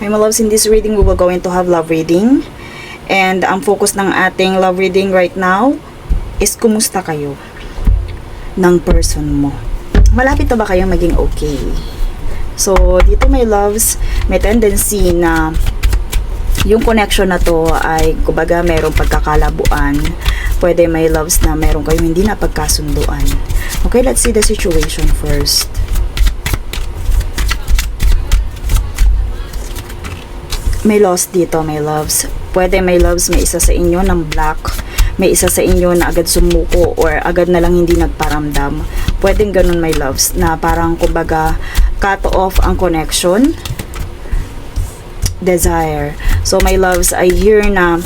Okay, my loves, in this reading, we will go into have love reading. And ang focus ng ating love reading right now is kumusta kayo ng person mo. Malapit na ba kayong maging okay? So, dito my loves, may tendency na yung connection na to ay kumbaga merong pagkakalabuan. Pwede may loves na meron kayong hindi na pagkasunduan. Okay, let's see the situation first. May loss dito, my loves. Pwede may loves, may isa sa inyo ng black, may isa sa inyo na agad sumuko or agad na lang hindi nagparamdam. Pwedeng ganun, my loves, na parang kumbaga cut off ang connection. Desire. So my loves, I hear na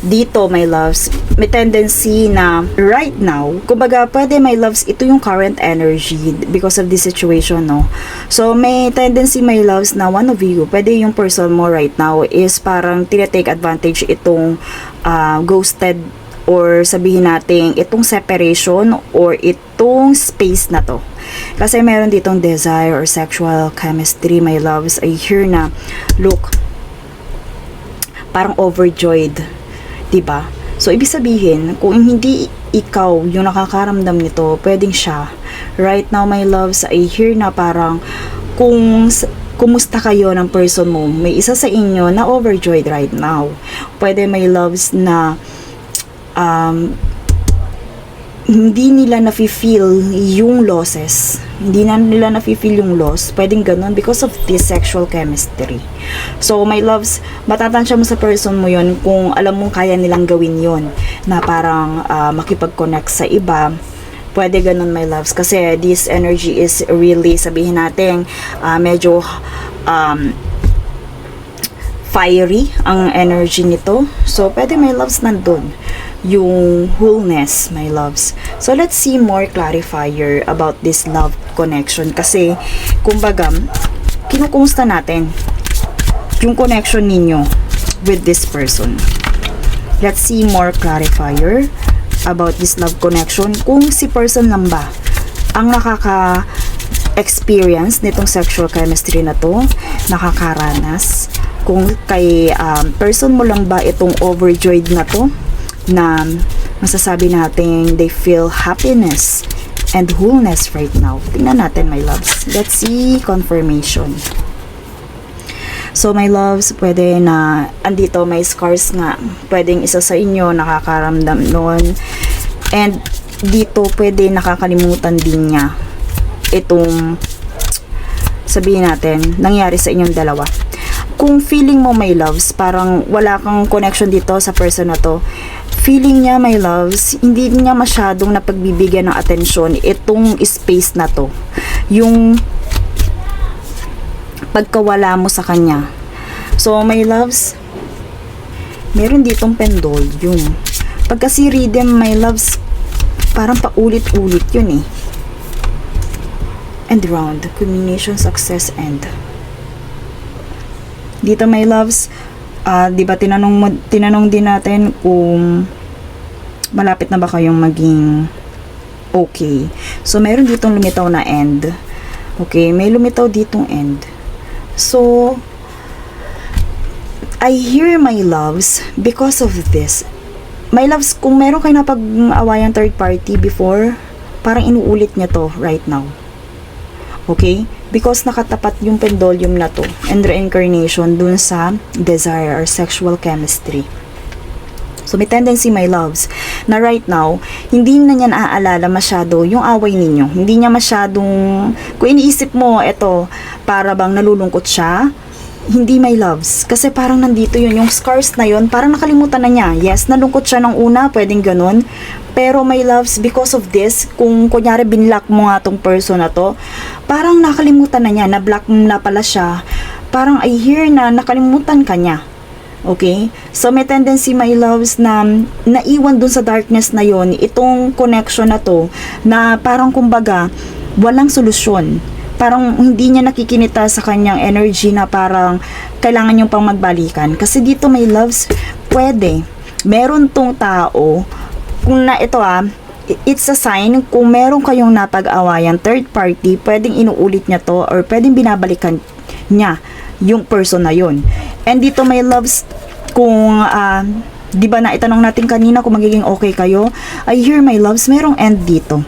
dito, my loves, may tendency na right now, kumbaga pwede, my loves, ito yung current energy because of this situation, no? So may tendency, my loves, na one of you, pwede yung person mo right now is parang tinatake advantage itong ghosted, or sabihin natin itong separation or itong space na to. Kasi meron ditong desire or sexual chemistry, my loves. I hear na, look, parang overjoyed, diba? So, ibig sabihin, kung hindi ikaw yung nakakaramdam nito, pwedeng siya. Right now, my loves, I hear na parang kung kumusta kayo ng person mo, may isa sa inyo na overjoyed right now. Pwede, my loves, na hindi nila nafe-feel yung losses. Hindi na nila nafe-feel yung loss. Pwedeng ganun because of this sexual chemistry. So, my loves, matatansya mo sa person mo yon kung alam mong kaya nilang gawin yon na parang makipag-connect sa iba. Pwede ganun, my loves. Kasi this energy is really, sabihin natin, medyo fiery ang energy nito. So, pwede, my loves, nandun yung wholeness, my loves. So, let's see more clarifier about this love connection. Kasi, kumbaga, kinukumusta natin yung connection ninyo with this person. Let's see more clarifier about this love connection. Kung si person lang ba ang nakaka-experience nitong sexual chemistry na to, nakakaranas, kung kay person mo lang ba itong overjoyed na to, na masasabi natin they feel happiness and wholeness right now. Tingnan natin, my loves. Let's see confirmation. So, my loves, pwede na andito may scars nga. Pwedeng isa sa inyo nakakaramdam nun. And dito pwede nakakalimutan din niya itong sabihin natin nangyari sa inyong dalawa. Kung feeling mo, my loves, parang wala kang connection dito sa person na to, feeling niya, my loves, hindi niya masyadong napagbibigyan ng atensyon itong space na to. Yung pagkawala mo sa kanya. So, my loves, meron ditong pendulum. Pagka si rhythm, my loves, parang paulit-ulit yun eh. And round, culmination, success, end. Dito, my loves, di ba tinanong din natin kung malapit na ba kayong maging okay. So, meron ditong lumitaw na end. Okay, may lumitaw ditong end. So, I hear, my loves, because of this. My loves, kung meron kayo napag-awayang third party before, parang inuulit niya to right now. Okay? Because nakatapat yung pendulum na to and reincarnation dun sa desire or sexual chemistry. So, may tendency, my loves, na right now, hindi na niya naaalala masyado yung away ninyo. Hindi niya masyadong, kung iniisip mo, eto, para bang nalulungkot siya, hindi, my loves. Kasi parang nandito yun, yung scars na yun, parang nakalimutan na niya. Yes, nalungkot siya ng una, pwedeng ganun. Pero, my loves, because of this, kung kunyari binlock mo nga tong person na to, parang nakalimutan na niya, na-block na pala siya. Parang I hear na nakalimutan ka niya. Okay? So, may tendency, my loves, na naiwan dun sa darkness na yon itong connection na to, na parang kumbaga, walang solusyon. Parang hindi niya nakikinita sa kanyang energy na parang kailangan niyong pang magbalikan. Kasi dito, my loves, pwede. Meron tong tao, kung na ito it's a sign, kung meron kayong napag-awayan third party, pwedeng inuulit niya to or pwedeng binabalikan niya yung person na yun. And dito my loves, kung di ba na itanong natin kanina kung magiging okay kayo, I hear my loves, merong end dito.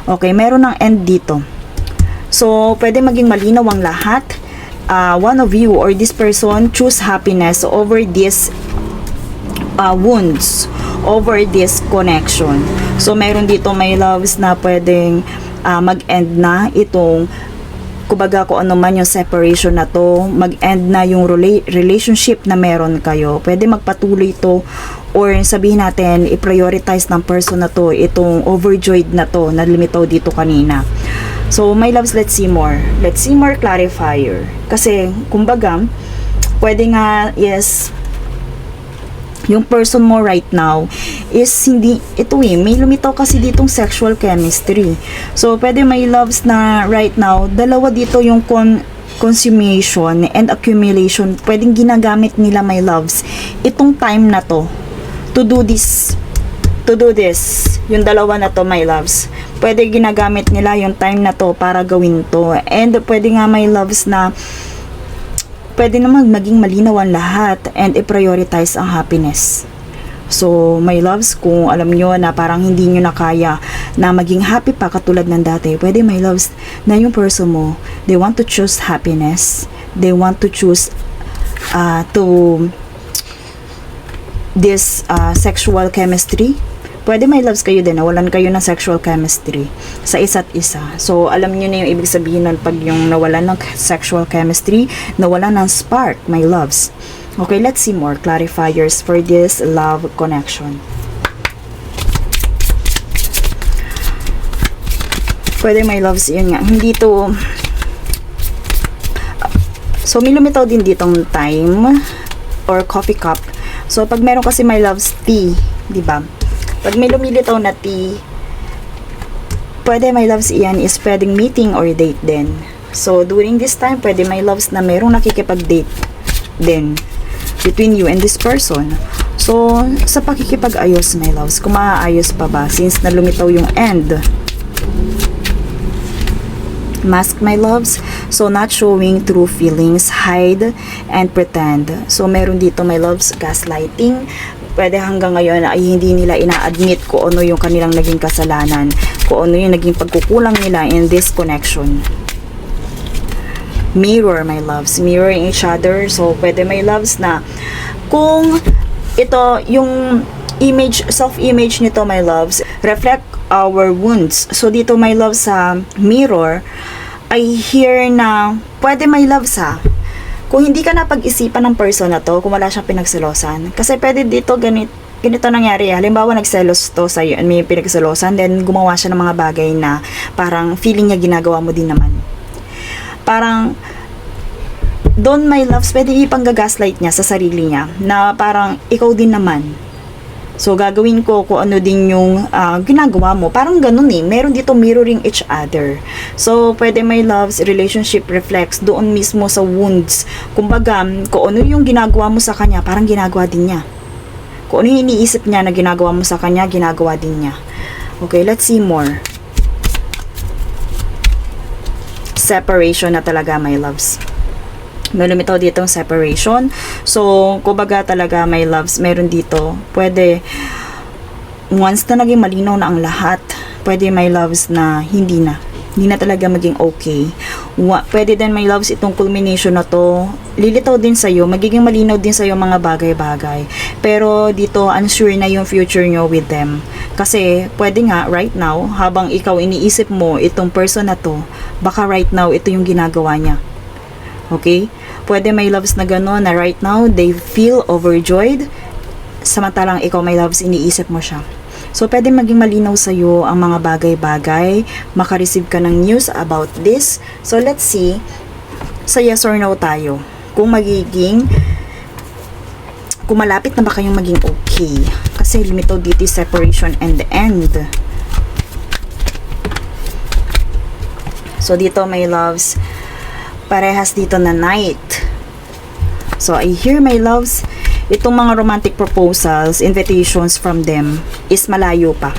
Okay, meron ng end dito. So, pwede maging malinaw ang lahat. One of you or this person choose happiness over this wounds, over this connection. So, meron dito my loves na pwedeng mag-end na itong, kumbaga kung ano man yung separation na to, mag-end na yung relationship na meron kayo. Pwede magpatuloy to, or sabihin natin, i-prioritize ng person na to, itong overjoyed na to, na limitaw dito kanina. So, my loves, let's see more. Let's see more clarifier. Kasi, kumbaga, pwede nga, yes, yung person mo right now is hindi, ito may lumitaw kasi ditong sexual chemistry. So, pwede may loves na right now, dalawa dito yung consummation and accumulation. Pwedeng ginagamit nila my loves itong time na to do this. Yung dalawa na to, my loves. Pwede ginagamit nila yung time na to para gawin to. And pwede nga my loves na pwede naman maging malinaw ang lahat and i-prioritize ang happiness. So, my loves, kung alam nyo na parang hindi nyo na kaya na maging happy pa katulad ng dati, pwede my loves na yung person mo, they want to choose happiness. They want to choose this sexual chemistry. Pwede may loves kayo din, nawalan kayo ng sexual chemistry sa isa't isa. So, alam niyo na yung ibig sabihin nun pag yung nawalan ng sexual chemistry, nawalan ng spark, my loves. Okay, let's see more clarifiers for this love connection. Pwede my loves, yun nga, hindi to... So, may lumitaw din ditong time or coffee cup. So, pag meron kasi my loves tea, di ba? Pag may lumilitaw na tea, pwede my loves iyan is pwedeng meeting or date din. So, during this time, pwede my loves na merong nakikipag-date din between you and this person. So, sa pakikipag-ayos, my loves, kung maaayos pa ba since na lumitaw yung end. Mask, my loves. So, not showing true feelings, hide and pretend. So, meron dito, my loves, gaslighting. Pwede hanggang ngayon ay hindi nila ina-admit kung ano yung kanilang naging kasalanan, kung ano yung naging pagkukulang nila in this connection. Mirror, my loves, mirroring each other. So, pwede my loves na kung ito, yung image, self-image nito, my loves, reflect our wounds. So, dito, my loves, sa mirror, I hear na pwede my loves kung hindi ka napag-isipan ng person na to, kung wala siyang pinagselosan. Kasi pwede dito ganito nangyari. Halimbawa, nagselos to sa'yo and may pinagselosan, then gumawa siya ng mga bagay na parang feeling niya ginagawa mo din naman. Parang, doon my loves, pwede ipang-gaslight niya sa sarili niya na parang ikaw din naman. So, gagawin ko kung ano din yung ginagawa mo. Parang ganun meron dito mirroring each other. So, pwede my loves, relationship reflects doon mismo sa wounds. Kumbaga, kung ano yung ginagawa mo sa kanya, parang ginagawa din niya. Kung ano yung iniisip niya na ginagawa mo sa kanya, ginagawa din niya. Okay, let's see more. Separation na talaga, my loves. May lumitaw dito ang separation. So, kumbaga talaga, my loves, meron dito. Pwede, once na naging malinaw na ang lahat, pwede, my loves, na hindi na talaga maging okay. Pwede din, my loves, itong culmination na to, lilitaw din sa'yo, magiging malinaw din sa'yo mga bagay-bagay. Pero dito, unsure na yung future nyo with them. Kasi, pwede nga, right now, habang ikaw iniisip mo itong person na to, baka right now, ito yung ginagawa niya. Okay? Pwede my loves na gano'n na right now, they feel overjoyed. Samantalang ikaw, my loves, iniisip mo siya. So, pwede maging malinaw sa'yo ang mga bagay-bagay. Makareceive ka ng news about this. So, let's see. Sa yes or no tayo. Kung malapit na ba kayong maging okay. Kasi limitaw dito separation and end. So, dito, my loves, parehas dito na night. So, I hear, my loves, itong mga romantic proposals, invitations from them is malayo pa.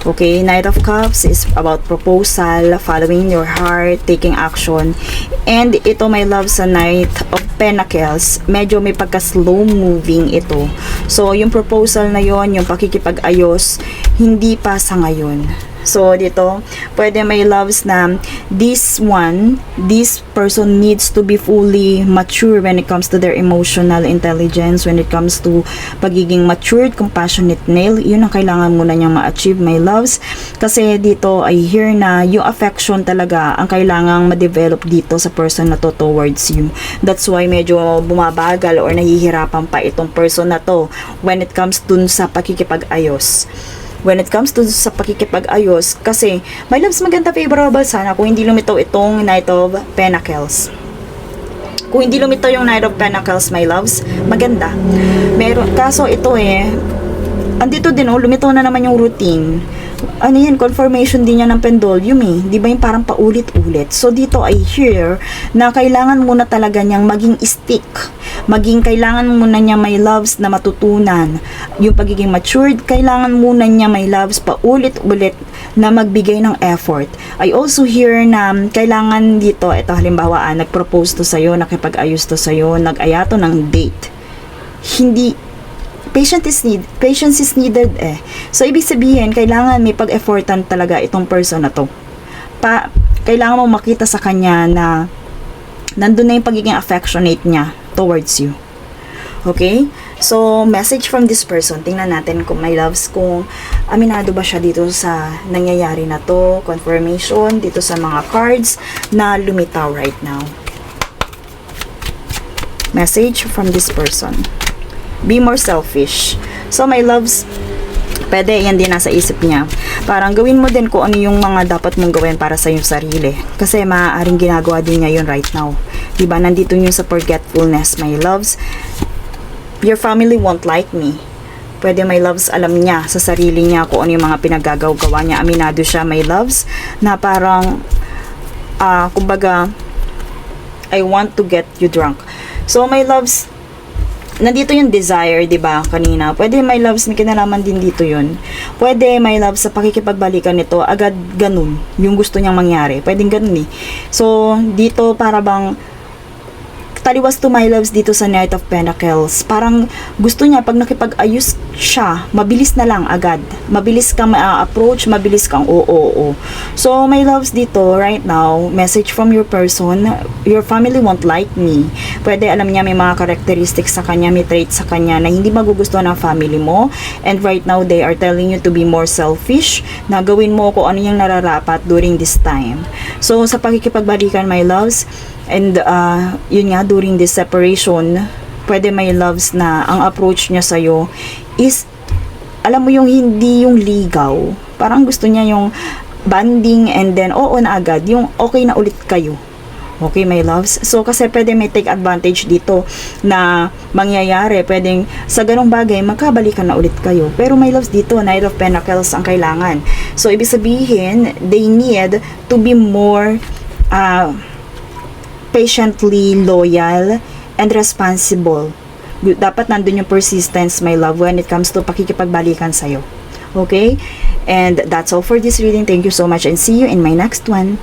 Okay, Knight of Cups is about proposal, following your heart, taking action. And ito, my love, sa Knight of Pentacles, medyo may pagka-slow moving ito. So, yung proposal na yon, yung pakikipag-ayos, hindi pa sa ngayon. So, dito, pwede may loves na this person needs to be fully mature when it comes to their emotional intelligence, when it comes to pagiging matured, compassionate male. Yun ang kailangan muna niyang ma-achieve, my loves. Kasi dito, I hear na yung affection talaga ang kailangang ma-develop dito sa person na to towards you. That's why medyo bumabagal or nahihirapan pa itong person na to when it comes dun sa pakikipag-ayos. When it comes to sa pakikipag-ayos, kasi my loves, maganda, favorable sana kung hindi lumitaw itong Knight of Pentacles. Kung hindi lumitaw yung Knight of Pentacles, my loves, maganda. Kaso ito andito din, lumitaw na naman yung routine. Ano yan, confirmation din niya ng pendulum di ba yung parang paulit-ulit. So dito I hear na kailangan muna talaga niyang maging stick, kailangan muna niya, my loves, na matutunan yung pagiging matured. Kailangan muna niya, my loves, paulit-ulit na magbigay ng effort. I also hear na kailangan dito, ito halimbawa, nag-propose to sa'yo, nakipag-ayos to sa'yo, nag-aya to ng date. Patience is needed So, ibig sabihin, kailangan may pag-effortan talaga itong person na to. Kailangan mo makita sa kanya na nandun na yung pagiging affectionate niya towards you. Okay? So, message from this person. Tingnan natin kung my loves, kung aminado ba siya dito sa nangyayari na to. Confirmation dito sa mga cards na lumitaw right now. Message from this person. Be more selfish. So, my loves, pwede yan din nasa isip niya. Parang gawin mo din kung ano yung mga dapat mong gawin para sa iyong sarili. Kasi maaaring ginagawa din niya yun right now. Diba? Nandito yun sa forgetfulness, my loves. Your family won't like me. Pwede, my loves, alam niya sa sarili niya kung ano yung mga pinagagawa niya. Aminado siya, my loves, na parang, kumbaga, I want to get you drunk. So, my loves, nandito yung desire, di ba, kanina. Pwede, my loves, may kinalaman din dito yun. Pwede, my loves, sa pakikipagbalikan nito, agad ganun, yung gusto niyang mangyari. Pwedeng ganun So, dito para bang taliwas to, my loves, dito sa Knight of Pentacles. Parang gusto niya, pag nakipag-ayos siya, mabilis na lang agad. Mabilis kang ma-approach, mabilis kang oo. So, my loves, dito, right now, message from your person, your family won't like me. Pwede, alam niya, may mga characteristics sa kanya, may traits sa kanya na hindi magugustuhan ng family mo. And right now, they are telling you to be more selfish, na gawin mo kung ano yung nararapat during this time. So, sa pakikipagbalikan, my loves, and yun nga, during this separation, pwede, my loves, na ang approach niya sa'yo is, alam mo, yung hindi yung ligaw. Parang gusto niya yung bonding and then oo na agad, yung okay na ulit kayo. Okay, my loves? So, kasi pwede may take advantage dito na mangyayari. Pwedeng sa ganong bagay, magkabalikan na ulit kayo. Pero, my loves, dito, Knight of Pentacles ang kailangan. So, ibig sabihin, they need to be more patiently loyal and responsible. Dapat nandun yung persistence, my love, when it comes to pakikipagbalikan sa'yo. Okay? And that's all for this reading. Thank you so much and see you in my next one.